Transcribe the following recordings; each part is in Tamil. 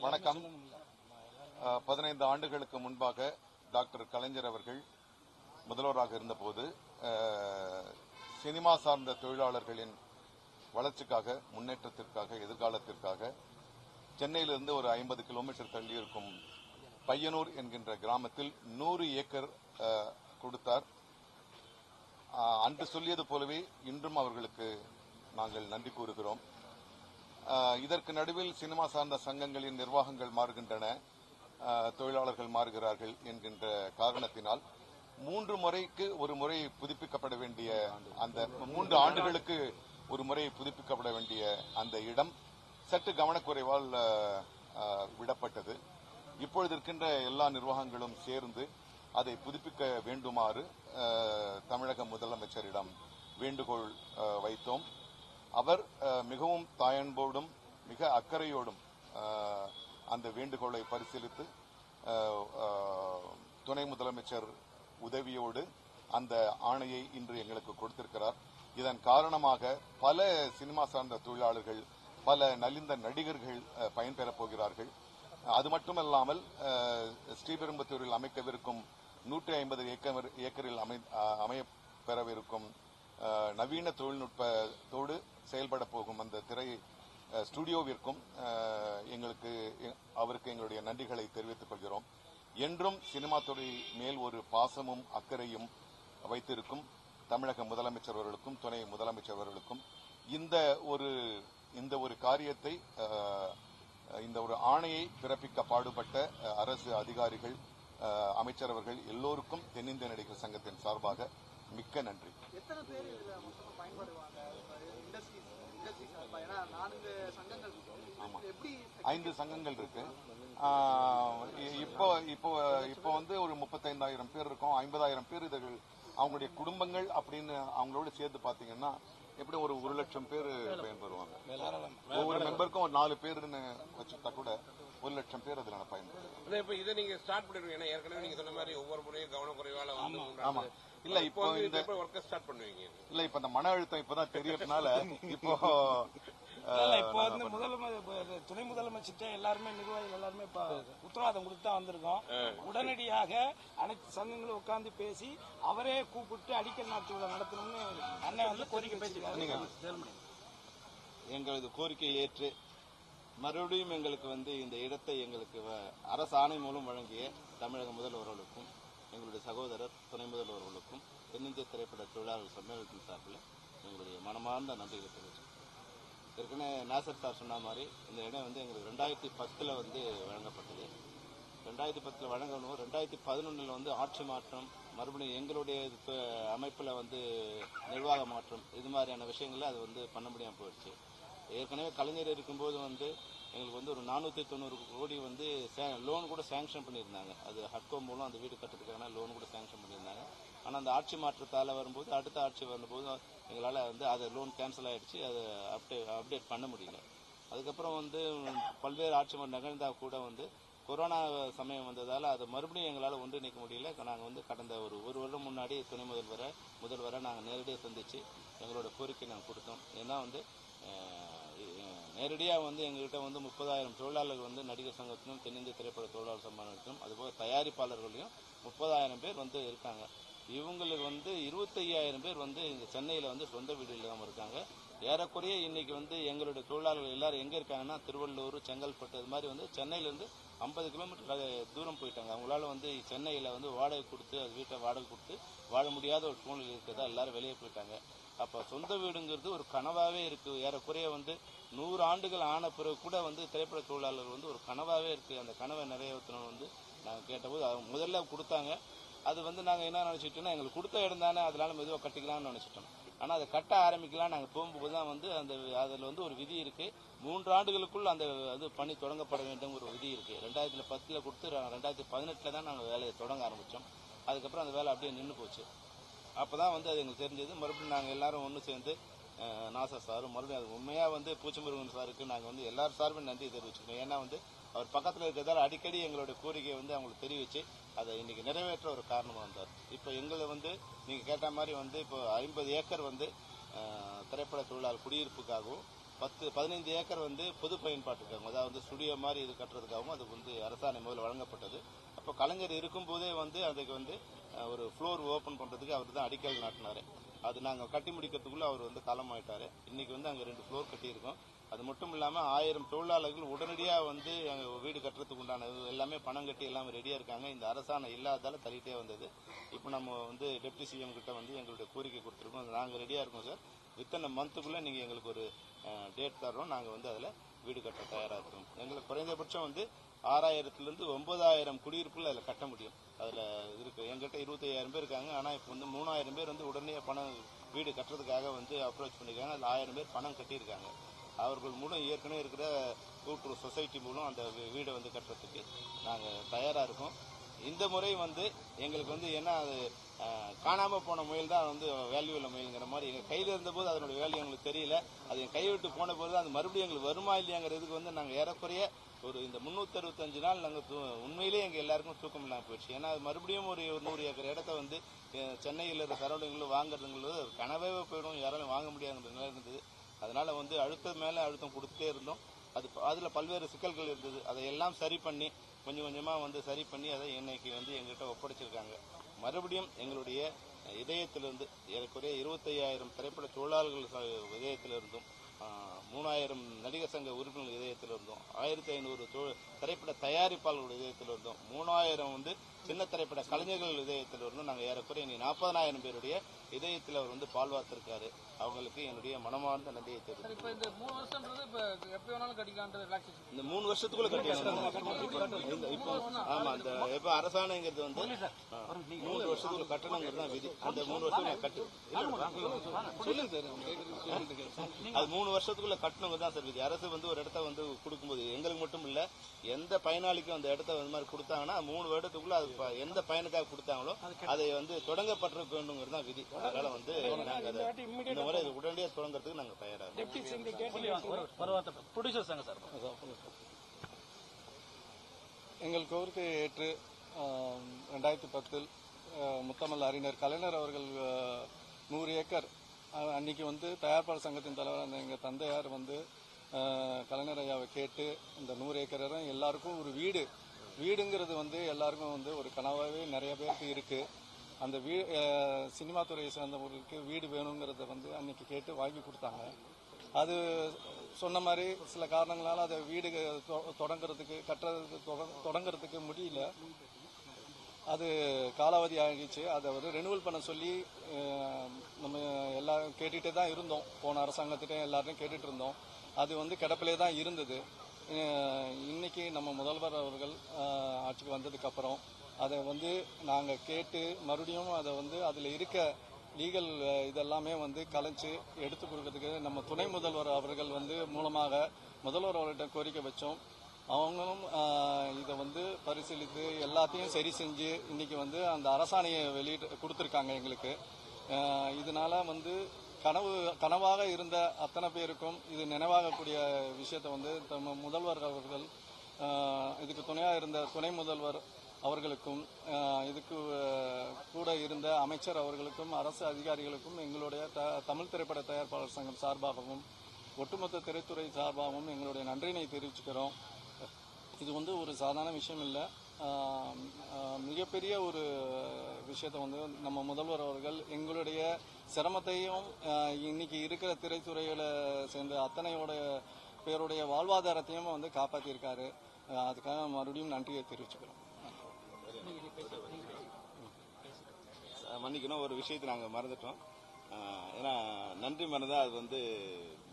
வணக்கம். 15 ஆண்டுகளுக்கு முன்பாக டாக்டர் கலைஞர் அவர்கள் முதல்வராக இருந்தபோது சினிமா சார்ந்த தொழிலாளர்களின் வளர்ச்சிக்காக, முன்னேற்றத்திற்காக, எதிர்காலத்திற்காக சென்னையிலிருந்து ஒரு 50 கிலோமீட்டர் தள்ளி இருக்கும் பையனூர் என்கின்ற கிராமத்தில் 100 ஏக்கர் கொடுத்தார். அன்று சொல்லியது போலவே இன்றும் அவர்களுக்கு நாங்கள் நன்றி கூறுகிறோம். இதற்கு நடுவில் சினிமா சார்ந்த சங்கங்களின் நிர்வாகங்கள் மாறுகின்றன, தொழிலாளர்கள் மாறுகிறார்கள் என்கின்ற காரணத்தினால் 3 முறைக்கு ஒரு முறை புதுப்பிக்கப்பட வேண்டிய அந்த 3 ஆண்டுகளுக்கு ஒரு முறை புதுப்பிக்கப்பட வேண்டிய அந்த இடம் சற்று கவனக்குறைவால் விடப்பட்டது. இப்பொழுது இருக்கின்ற எல்லா நிர்வாகங்களும் சேர்ந்து அதை புதுப்பிக்க வேண்டுமாறு தமிழக முதலமைச்சரிடம் வேண்டுகோள் வைத்தோம். அவர் மிகவும் தாயன்போடும் மிக அக்கறையோடும் அந்த வேண்டுகோளை பரிசீலித்து துணை முதலமைச்சர் உதவியோடு அந்த ஆணையை இன்று எங்களுக்கு கொடுத்திருக்கிறார். இதன் காரணமாக பல சினிமா சார்ந்த தொழிலாளர்கள், பல நலிந்த நடிகர்கள் பயன்பெறப் போகிறார்கள். அது மட்டுமல்லாமல் ஸ்ரீபெரும்புத்தூரில் அமைக்கவிருக்கும் 150 ஏக்கரில் அமையப்பெறவிருக்கும் நவீன தொழில்நுட்பத்தோடு செயல்பட போகும் அந்த திரை ஸ்டுடியோவிற்கும் அவருக்கு எங்களுடைய நன்றிகளை தெரிவித்துக் கொள்கிறோம். என்றும் சினிமா துறை மேல் ஒரு பாசமும் அக்கறையும் வைத்திருக்கும் தமிழக முதலமைச்சர் அவர்களுக்கும் துணை முதலமைச்சர் அவர்களுக்கும் இந்த ஒரு காரியத்தை, இந்த ஒரு ஆணையை பிறப்பிக்க பாடுபட்ட அரசு அதிகாரிகள், அமைச்சரவர்கள் எல்லோருக்கும் தென்னிந்திய நடிகர் சங்கத்தின் சார்பாக மிக்க நன்றி. எத்தனை பேர் இதுல மொத்தமா பயன்படுவாங்க? ஆமா, 5 சங்கங்கள் இருக்கு. இப்போ வந்து ஒரு 35,000 பேர் இருக்கும். 50,000 பேர் இதுகள் அவங்களுடைய குடும்பங்கள் அப்படின்னு அவங்களோட சேர்த்து பாத்தீங்கன்னா எப்படி ஒரு 1,00,000 பேர் பயன்பெறுவாங்க. ஒவ்வொரு மெம்பருக்கும் ஒரு 4 பேருன்னு வச்சுட்டா கூட 1,00,000 பேர் அதுல பயன்படுவாங்க. இப்ப இதை நீங்க ஸ்டார்ட் பண்ணிடுவீங்க. ஏற்கனவே நீங்க சொன்ன மாதிரி ஒவ்வொரு முறையும் கவனக்குறைவால ஆமா. இல்ல இப்போ இந்த ஒர்க்க ஸ்டார்ட் பண்ணுவீங்க. இல்ல இப்ப இந்த மன அழுத்தம் இப்பதான் தெரியறதுனால இப்போ வந்து துணை முதலமைச்சர்கிட்ட எல்லாருமே நிர்வாகிகள் எல்லாருமே இப்ப உத்தரவாதம் கொடுத்து தான் வந்திருக்கோம். உடனடியாக அனைத்து சங்கங்களும் உட்கார்ந்து பேசி அவரே கூப்பிட்டு அடிக்கல் நாட்டு விழா நடத்தணும்னு அண்ணன் வந்து கோரிக்கை பேசியிருக்காங்க. எங்களது கோரிக்கையை ஏற்று மறுபடியும் எங்களுக்கு வந்து இந்த இடத்தை எங்களுக்கு அரசு ஆணை மூலம் வழங்கிய தமிழக முதல்வர்களுக்கும் எங்களுடைய சகோதரர் துணை முதல்வர்களுக்கும் தென்னிந்திய திரைப்பட தொழிலாளர் சம்மேளனத்தின் சார்பில் எங்களுடைய மனமார்ந்த நன்றிகளை தெரிவிச்சோம். ஏற்கனவே நாசர் சார் சொன்ன மாதிரி இந்த இடம் வந்து எங்களுக்கு 2010 வந்து வழங்கப்பட்டது. 2010 வழங்கணும். 2011 வந்து ஆட்சி மாற்றம், மறுபடியும் எங்களுடைய அமைப்பில் வந்து நிர்வாக மாற்றம், இது மாதிரியான விஷயங்களை அது வந்து பண்ண முடியாமல் போயிடுச்சு. ஏற்கனவே கலைஞர் இருக்கும்போது வந்து எங்களுக்கு வந்து ஒரு 490 கோடி வந்து லோன் கூட சேங்ஷன் பண்ணியிருந்தாங்க. அது ஹட்கோ மூலம் அந்த வீடு கட்டுறதுக்கான லோன் கூட சேங்ஷன் பண்ணியிருந்தாங்க. ஆனால் அந்த ஆட்சி மாற்றத்தால் வரும்போது அடுத்த ஆட்சி வந்தபோது எங்களால் வந்து அது லோன் கேன்சல் ஆகிடுச்சு. அதை அப்டேட் பண்ண முடியல. அதுக்கப்புறம் வந்து பல்வேறு ஆட்சி நிகழ்ந்தால் கூட வந்து கொரோனா சமயம் வந்ததால் அதை மறுபடியும் எங்களால் ஒன்றிணைக்க முடியல. நாங்கள் வந்து கடந்த ஒரு வருடம் முன்னாடி துணை முதல்வரை நாங்கள் நேரடியாக சந்தித்து எங்களோட கோரிக்கை நாங்கள் கொடுத்தோம். ஏன்னா வந்து நேரடியாக வந்து எங்ககிட்ட வந்து 30,000 தொழிலாளர்கள் வந்து நடிகர் சங்கத்திலும் தென்னிந்திய திரைப்பட தொழிலாளர் சம்மேளனத்திலும் அதுபோல் தயாரிப்பாளர்களையும் 30,000 பேர் வந்து இருக்காங்க. இவங்களுக்கு வந்து 25,000 பேர் வந்து இங்கே சென்னையில் வந்து சொந்த வீடு இல்லாமல் இருக்காங்க. ஏறக்குறைய இன்னைக்கு வந்து எங்களுடைய தொழிலாளர்கள் எல்லாரும் எங்கே இருக்காங்கன்னா திருவள்ளூர், செங்கல்பட்டு, அது மாதிரி வந்து சென்னையிலேருந்து 50 கிலோமீட்டர் தூரம் போயிட்டாங்க. அவங்களால வந்து சென்னையில் வந்து வாடகை கொடுத்து அது வீட்டை வாடகை கொடுத்து வாழ முடியாத ஒரு சூழ்நிலை இருக்கிறதா எல்லாரும் வெளியே போயிட்டாங்க. அப்போ சொந்த வீடுங்கிறது ஒரு கனவாகவே இருக்குது. ஏறக்குறைய வந்து 100 ஆண்டுகள் ஆன பிறகு கூட வந்து திரைப்பட தொழிலாளர்கள் வந்து ஒரு கனவாகவே இருக்குது. அந்த கனவை நிறைவேற்றணும் வந்து நாங்கள் கேட்டபோது முதல்ல கொடுத்தாங்க. அது வந்து நாங்கள் என்ன நினச்சிட்டோம்னா எங்களுக்கு கொடுத்த இடம் தானே, அதனால மெதுவாக கட்டிக்கலாம்னு நினச்சிட்டோம். ஆனால் அதை கட்ட ஆரம்பிக்கலாம் நாங்கள் போகும்போது தான் வந்து அதில் வந்து ஒரு விதி இருக்குது. 3 ஆண்டுகளுக்குள் அந்த அது பணி தொடங்கப்பட வேண்டும் ஒரு விதி இருக்குது. 2010 கொடுத்து 2018 தான் நாங்கள் வேலையை தொடங்க ஆரம்பித்தோம். அதுக்கப்புறம் அந்த வேலை அப்படியே நின்று போச்சு. அப்போ தான் வந்து அது எங்களுக்கு தெரிஞ்சது. மறுபடியும் நாங்கள் எல்லாரும் ஒன்று சேர்ந்து நாசர் சாரும் மறுபடியும் அது உண்மையாக வந்து பூச்சமுருகன் சாருக்கு நாங்கள் வந்து எல்லாரும் சார்பும் நன்றி தெரிவிச்சுக்கோம். ஏன்னா வந்து அவர் பக்கத்தில் இருக்கிறதால அடிக்கடி எங்களுடைய கோரிக்கையை வந்து அவங்களுக்கு தெரிவித்து அதை இன்னைக்கு நிறைவேற்ற ஒரு காரணமாக இருந்தார். இப்போ எங்களை வந்து நீங்கள் கேட்ட மாதிரி வந்து இப்போ 50 ஏக்கர் வந்து திரைப்பட தொழிலாளர் குடியிருப்புக்காகவும் 15 ஏக்கர் வந்து பொது பயன்பாட்டுக்காகவும், அதாவது வந்து ஸ்டுடியோ மாதிரி இது கட்டுறதுக்காகவும் அது வந்து அரசாணை முதல்ல வழங்கப்பட்டது. அப்போ கலைஞர் இருக்கும்போதே வந்து அதுக்கு வந்து ஒரு ஃப்ளோர் ஓபன் பண்றதுக்கு அவர் தான் அடிக்கல் நாட்டினாரு. அது நாங்கள் கட்டி முடிக்கிறதுக்குள்ள அவர் வந்து காலமாயிட்டாரு. இன்னைக்கு வந்து அங்கே 2 ஃப்ளோர் கட்டியிருக்கோம். அது மட்டும் இல்லாமல் 1000 தொழிலாளர்கள் உடனடியாக வந்து அங்கே வீடு கட்டுறதுக்கு உண்டான எல்லாமே பணம் கட்டி எல்லாமே ரெடியாக இருக்காங்க. இந்த அரசாணை இல்லாததால தள்ளிட்டே வந்தது. இப்போ நம்ம வந்து டெப்டி சிஎம் கிட்ட வந்து எங்களுடைய கோரிக்கை கொடுத்துருக்கோம். நாங்கள் ரெடியாக இருக்கோம் சார். வித்தின் மந்த்துக்குள்ளே நீங்கள் எங்களுக்கு ஒரு டேட் தர்றோம். நாங்கள் வந்து அதில் வீடு கட்ட தயாராக இருக்கோம். எங்களுக்கு குறைந்தபட்சம் வந்து 6000லேருந்து 9000 குடியிருப்புகள் அதில் கட்ட முடியும். அதில் இருக்கு. எங்கிட்ட 25,000 பேர் இருக்காங்க. ஆனால் இப்போ வந்து 3000 பேர் வந்து உடனே பணம் வீடு கட்டுறதுக்காக வந்து அப்ரோச் பண்ணியிருக்காங்க. அதில் 1000 பேர் பணம் கட்டியிருக்காங்க. அவர்கள் மூலம் ஏற்கனவே இருக்கிற கூட்டுறவு சொசைட்டி மூலம் அந்த வீடை வந்து கட்டுறதுக்கு நாங்கள் தயாராக இருக்கோம். இந்த முறை வந்து எங்களுக்கு வந்து என்ன அது காணாம போன முயல் தான் வந்து வேல்யூ உள்ள முயல்ங்கிற மாதிரி எங்கள் கையில் இருந்தபோது அதனுடைய வேல்யூ எங்களுக்கு தெரியல. அது என் கை விட்டு போன போது அது மறுபடியும் எங்களுக்கு வருமா இல்லையாங்கிறதுக்கு வந்து நாங்கள் ஏறக்குறைய ஒரு இந்த 365 நாள் நாங்கள் உண்மையிலேயே எங்கள் எல்லாருக்கும் தூக்கம் இல்லாமல் போயிடுச்சு. ஏன்னா அது மறுபடியும் ஒரு 100 ஏக்கர் இடத்த வந்து சென்னையில் இருக்கிற சரௌண்டிங்கில் வாங்குறதுங்கிறது கனவே போயிடும். யாராலும் வாங்க முடியாதுங்கிற நிலை இருந்தது. அதனால வந்து அழுத்தம் மேலே அழுத்தம் கொடுத்துட்டே இருந்தோம். அதில் பல்வேறு சிக்கல்கள் இருந்தது. அதையெல்லாம் சரி பண்ணி கொஞ்சம் கொஞ்சமாக வந்து சரி பண்ணி அதை இன்னைக்கு வந்து எங்கள்கிட்ட ஒப்படைச்சிருக்காங்க. மறுபடியும் எங்களுடைய இதயத்திலிருந்து ஏறக்குறைய 25,000 திரைப்பட தொழிலாளர்கள் இதயத்திலிருந்தும் 3000 நடிகர் சங்க உறுப்பினர்கள் இதயத்திலிருந்தும் 1500 திரைப்பட தயாரிப்பாளர்கள் இதயத்திலிருந்தும் 3000 வந்து சின்ன திரைப்பட கலைஞர்கள் இதயத்திலிருந்தும் நாங்கள் ஏறக்குறைய 40,000 பேருடைய இதயத்தில் அவர் வந்து பால் வார்த்திருக்காரு. அவங்களுக்கு என்னுடைய மனமார்ந்த நன்றியை தெரிவித்து இப்ப இந்த 3 வருஷம்ன்றது இப்ப எப்ப வேணாலும் கட்டிக்கலான்ற ரிலாக்ஸேஷன் இந்த 3 வருஷத்துக்குள்ள கட்டணும். இப்போ ஆமா அந்த எப்ப அரசாணைங்கிறது வந்து 3 வருஷத்துக்குள்ள கட்டணுங்கிறது தான் விதி. அந்த 3 வருஷத்துக்குள்ள கட்டு அது 3 வருஷத்துக்குள்ள கட்டணுங்கிறது தான் சார் விதி. அரசு வந்து ஒரு இடத்த வந்து கொடுக்கும்போது எங்களுக்கு மட்டும் இல்ல எந்த பயனாளிக்கும் அந்த இடத்த வந்து மாதிரி கொடுத்தாங்கன்னா 3 வருடத்துக்குள்ள அது எந்த பயனுக்காக கொடுத்தாங்களோ அதை வந்து தொடங்கப்பட்டிருக்க வேண்டுங்கிறது தான் விதி. அதனால வந்து நாங்க இந்த முறை உடனடியாக தொடங்குறதுக்கு நாங்கள் தயாராக எங்கள் கோரிக்கை ஏற்று 2010 முத்தமிழ் அறிஞர் கலைஞர் அவர்கள் 100 ஏக்கர் அன்னைக்கு வந்து தயாரிப்பாளர் சங்கத்தின் தலைவர் அந்த எங்கள் தந்தையார் வந்து கலைஞர் ஐயாவை கேட்டு இந்த 100 ஏக்கர் எல்லாருக்கும் ஒரு வீடுங்கிறது வந்து எல்லாருக்கும் வந்து ஒரு கனவாகவே நிறைய பேருக்கு இருக்கு. அந்த சினிமா துறையை சேர்ந்தவர்களுக்கு வீடு வேணுங்கிறத வந்து அன்னைக்கு கேட்டு வாங்கி கொடுத்தாங்க. அது சொன்ன மாதிரி சில காரணங்களால அதை வீடு தொடங்குறதுக்கு முடியல. அது காலாவதி ஆகிடுச்சு. அதை ஒரு ரெனுவல் பண்ண சொல்லி நம்ம எல்லாரும் கேட்டுகிட்டே தான் இருந்தோம். போன அரசாங்கத்திட்ட எல்லாரையும் கேட்டுட்டு இருந்தோம். அது வந்து கிடப்பிலே தான் இருந்தது. இன்னைக்கு நம்ம முதல்வர் அவர்கள் ஆட்சிக்கு வந்ததுக்கு அப்புறம் அதை வந்து நாங்கள் கேட்டு மறுபடியும் அதை வந்து அதில் இருக்க லீகல் இதெல்லாமே வந்து கலைச்சு எடுத்து கொடுக்கறதுக்கு நம்ம துணை முதல்வர் அவர்கள் வந்து மூலமாக முதல்வர் அவர்கிட்ட கோரிக்கை வச்சோம். அவங்களும் இதை வந்து பரிசீலித்து எல்லாத்தையும் சரி செஞ்சு இன்னைக்கு வந்து அந்த அரசாணையை கொடுத்துருக்காங்க எங்களுக்கு. இதனால வந்து கனவாக இருந்த அத்தனை பேருக்கும் இது நினைவாகக்கூடிய விஷயத்தை வந்து நம்ம முதல்வர் அவர்கள் இதுக்கு துணையாக இருந்த துணை முதல்வர் அவர்களுக்கும் இதுக்கு கூட இருந்த அமைச்சர் அவர்களுக்கும் அரசு அதிகாரிகளுக்கும் எங்களுடைய தமிழ் திரைப்பட தயாரிப்பாளர் சங்கம் சார்பாகவும் ஒட்டுமொத்த திரைத்துறை சார்பாகவும் எங்களுடைய நன்றியினை தெரிவிச்சுக்கிறோம். இது வந்து ஒரு சாதாரண விஷயம் இல்லை. மிகப்பெரிய ஒரு விஷயத்தை வந்து நம்ம முதல்வர் அவர்கள் எங்களுடைய சிரமத்தையும் இன்னைக்கு இருக்கிற திரைத்துறையில சேர்ந்த அத்தனையோட பேருடைய வாழ்வாதாரத்தையும் வந்து காப்பாற்றியிருக்காரு. அதுக்காக மறுபடியும் நன்றியை தெரிவிச்சுக்கிறோம். மன்னிக்கணும், ஒரு விஷயத்தை நாங்கள் மறந்துட்டோம். ஏன்னா நன்றி மறந்தா அது வந்து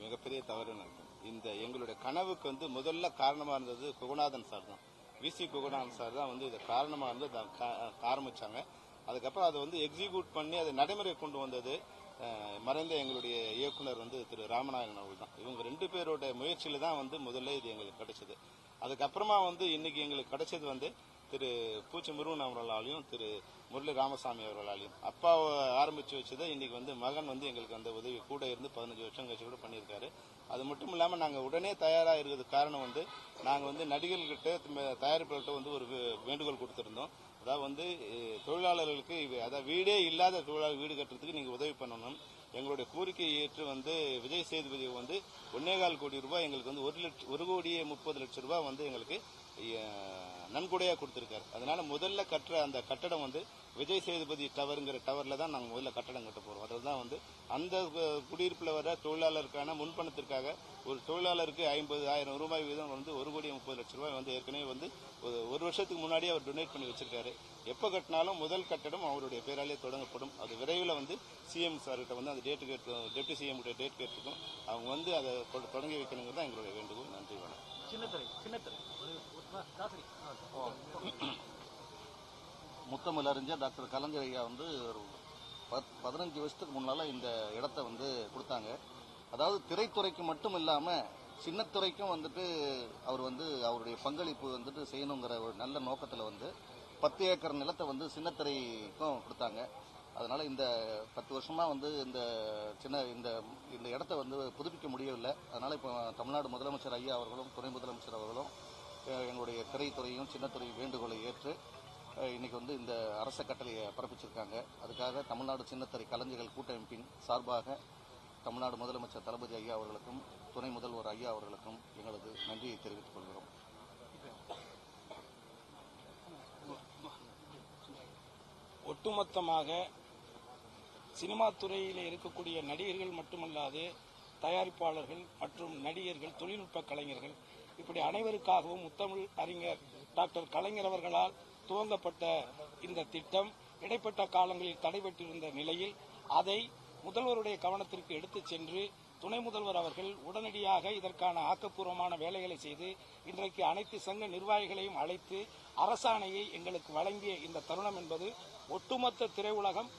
மிகப்பெரிய தவறுன்னு இருக்கும். இந்த எங்களுடைய கனவுக்கு வந்து முதல்ல காரணமாக இருந்தது குகநாதன் சார் தான். விசி குகநாதன் சார் தான் வந்து இதை காரணமாக இருந்து ஆரம்பிச்சாங்க. அதுக்கப்புறம் அதை வந்து எக்ஸிக்யூட் பண்ணி அதை நடைமுறை கொண்டு வந்தது மறைந்த எங்களுடைய இயக்குனர் வந்து திரு ராமநாதன் அவர்கள் தான். இவங்க 2 பேரோட முயற்சியில தான் வந்து முதல்ல இது எங்களுக்கு கிடைச்சது. அதுக்கப்புறமா வந்து இன்னைக்கு எங்களுக்கு கிடைச்சது வந்து திரு பூச்சி முருகன் அவர்களாலையும் திரு முரளி ராமசாமி அவர்களாலையும். அப்பாவை ஆரம்பிச்சு வச்சதை இன்னைக்கு வந்து மகன் வந்து எங்களுக்கு அந்த உதவி கூட இருந்து 15 வருஷம் கழிச்சு கூட பண்ணியிருக்காரு. அது மட்டும் இல்லாமல் நாங்கள் உடனே தயாராக இருக்கிறதுக்கு காரணம் வந்து நாங்கள் வந்து நடிகர்கள்கிட்ட தயாரிப்பாளர்கிட்ட வந்து ஒரு வேண்டுகோள் கொடுத்துருந்தோம். அதாவது வந்து தொழிலாளர்களுக்கு அதாவது வீடே இல்லாத தொழிலாளர் வீடு கட்டுறதுக்கு நீங்கள் உதவி பண்ணணும். எங்களுடைய கோரிக்கையை ஏற்று வந்து விஜய் சேதுபதி வந்து 1.25 கோடி ரூபாய் எங்களுக்கு வந்து 1,30,00,000 ரூபாய் வந்து எங்களுக்கு நன்கொடையா கொடுத்திருக்காரு. அதனால முதல்ல கட்டுற அந்த கட்டடம் வந்து விஜய் சேதுபதி டவருங்கிற டவர்ல தான் நாங்கள் முதல்ல கட்டடம் கட்ட போறோம். அதுதான் வந்து அந்த குடியிருப்புல வர தொழிலாளருக்கான முன்பணத்திற்காக ஒரு தொழிலாளருக்கு 50,000 ரூபாய் வீதம் வந்து 1,30,00,000 ரூபாய் வந்து ஏற்கனவே வந்து ஒரு வருஷத்துக்கு முன்னாடியே அவர் டொனேட் பண்ணி வச்சிருக்காரு. எப்ப கட்டினாலும் முதல் கட்டடம் அவருடைய பேராலே தொடங்கப்படும். அது விரைவில் வந்து சிஎம் சார்கிட்ட வந்து அந்த டேட்டு கேட்டு டெப்டி சிஎம் டேட் கேட்டுக்கும் அவங்க வந்து அதை தொடங்கி வைக்கணுங்கிறது தான் எங்களுடைய வேண்டுகோள். நன்றி, வணக்கம். முத்தமிழ் அறிஞர் டாக்டர் கலைஞர் ஐயா வந்து 15 வருஷத்துக்கு முன்னால இந்த இடத்த வந்து கொடுத்தாங்க. அதாவது திரைத்துறைக்கு மட்டும் இல்லாம சின்னத்துறைக்கும் வந்துட்டு அவர் வந்து அவருடைய பங்களிப்பு வந்துட்டு செய்யணுங்கிற ஒரு நல்ல நோக்கத்துல வந்து 10 ஏக்கர் நிலத்தை வந்து சின்னத்திரைக்கும் கொடுத்தாங்க. அதனால இந்த 10 வருஷமா வந்து இந்த இடத்த வந்து புதுப்பிக்க முடியவில்லை. அதனால இப்போ தமிழ்நாடு முதலமைச்சர் ஐயா அவர்களும் துணை முதலமைச்சர் அவர்களும் எங்களுடைய திரைத்துறையும் சின்னத்துறையும் வேண்டுகோளை ஏற்று இன்னைக்கு வந்து இந்த அரச கட்டளையை பிறப்பிச்சிருக்காங்க. அதுக்காக தமிழ்நாடு சின்னத்திரை கலைஞர்கள் கூட்டமைப்பின் சார்பாக தமிழ்நாடு முதலமைச்சர் தளபதி ஐயா அவர்களுக்கும் துணை முதல்வர் ஐயா அவர்களுக்கும் எங்களது நன்றியை தெரிவித்துக் கொள்கிறோம். ஒட்டுமொத்தமாக சினிமா துறையில் இருக்கக்கூடிய நடிகர்கள் மட்டுமல்லாது தயாரிப்பாளர்கள் மற்றும் நடிகர்கள், தொழில்நுட்ப கலைஞர்கள், இப்படி அனைவருக்காகவும் முத்தமிழ் அறிஞர் டாக்டர் கலைஞர் அவர்களால் துவங்கப்பட்ட இந்த திட்டம் இடைப்பட்ட காலங்களில் தடைபட்டிருந்த நிலையில் அதை முதல்வருடைய கவனத்திற்கு எடுத்துச் சென்று துணை முதல்வர் அவர்கள் உடனடியாக இதற்கான ஆக்கப்பூர்வமான வேலைகளை செய்து இன்றைக்கு அனைத்து சங்க நிர்வாகிகளையும் அழைத்து அரசாணையை எங்களுக்கு வழங்கிய இந்த தருணம் என்பது ஒட்டுமொத்த திரையுலகம்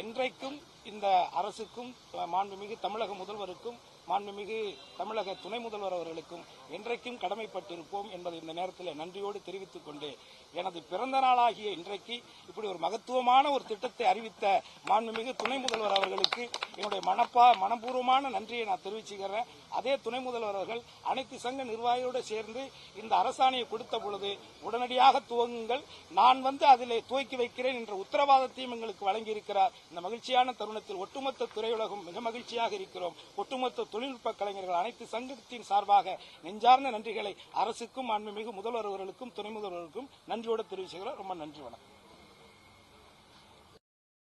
என்றைக்கும் இந்த அரசுக்கும் மாண்புமிகு தமிழக முதல்வருக்கும் மாண்புமிகு தமிழக துணை முதல்வர் அவர்களுக்கும் என்றைக்கும் கடமைப்பட்டிருப்போம் என்பதை இந்த நேரத்தில் நன்றியோடு தெரிவித்துக் கொண்டு எனது பிறந்த நாளாகிய இன்றைக்கு இப்படி ஒரு மகத்துவமான ஒரு திட்டத்தை அறிவித்த மாண்புமிகு துணை முதல்வர் அவர்களுக்கு என்னுடைய மனப்பூர்வமான நன்றியை நான் தெரிவிச்சுக்கிறேன். அதே துணை முதல்வர் அவர்கள் அனைத்து சங்க நிர்வாகியோடு சேர்ந்து இந்த அரசாணையை கொடுத்த பொழுது உடனடியாக துவங்குங்கள், நான் வந்து அதில் துவக்கி வைக்கிறேன் என்ற உத்தரவாதத்தையும் எங்களுக்கு வழங்கியிருக்கிறார். இந்த மகிழ்ச்சியான தருணத்தில் ஒட்டுமொத்த துறையுலகம் மிக மகிழ்ச்சியாக இருக்கிறோம். ஒட்டுமொத்த தொழில்நுட்ப கலைஞர்கள் அனைத்து சங்கத்தின் சார்பாக நெஞ்சார்ந்த நன்றிகளை அரசுக்கும் மாண்புமிகு முதல்வர் அவர்களுக்கும் துணை முதல்வருக்கும் நன்றியோடு தெரிவிச்சுக்கிறோம். ரொம்ப நன்றி, வணக்கம்.